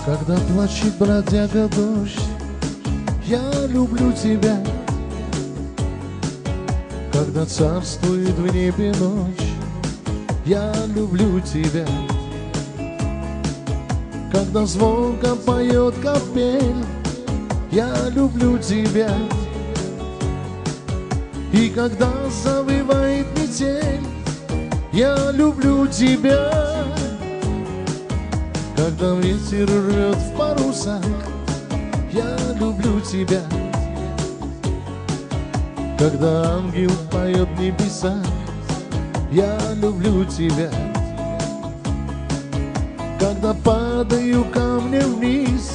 Когда плачет бродяга дождь, я люблю тебя. Когда царствует в небе ночь, я люблю тебя. Когда звонко поет капель, я люблю тебя. И когда завывает метель, я люблю тебя. Когда ветер рвет в парусах, я люблю тебя. Когда ангел поет в небесах, я люблю тебя. Когда падаю камнем вниз,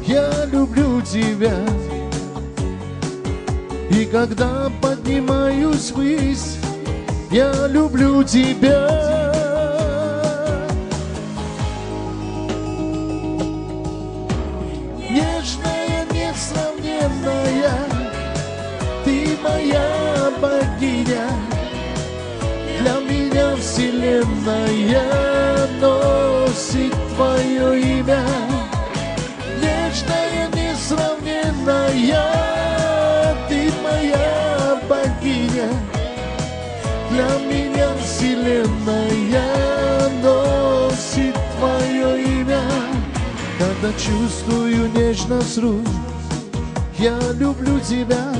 я люблю тебя. И когда поднимаюсь ввысь, я люблю тебя. Нежная, несравненная, ты моя богиня. Для меня вселенная носит твое имя. Нежная, несравненная, ты моя богиня. Для меня вселенная носит твое имя. Когда чувствую нежность рук, я люблю тебя.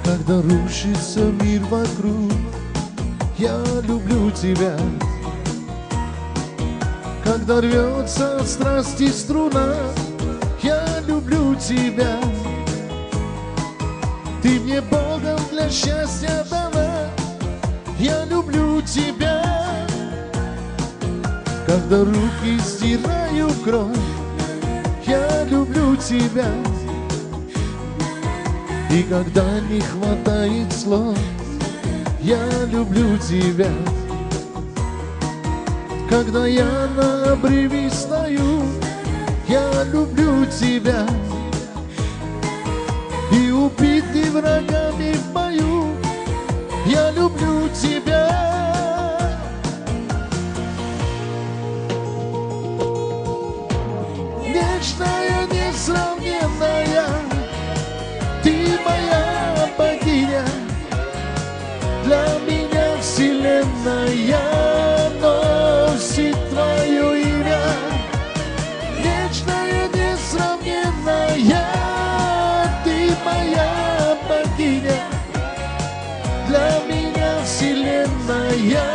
Когда рушится мир вокруг, я люблю тебя. Когда рвется от страсти струна, я люблю тебя. Ты мне Богом для счастья дана, я люблю тебя. Когда руки стираю кровь, я люблю тебя. И когда не хватает слов, я люблю тебя. Когда я на обрыве стою, я люблю тебя. И убитый врагами в бою, я люблю тебя. Нежная, несравненная, ты моя богиня. Для меня вселенная носит твое имя. Нежная, несравненная, ты моя богиня. Для меня вселенная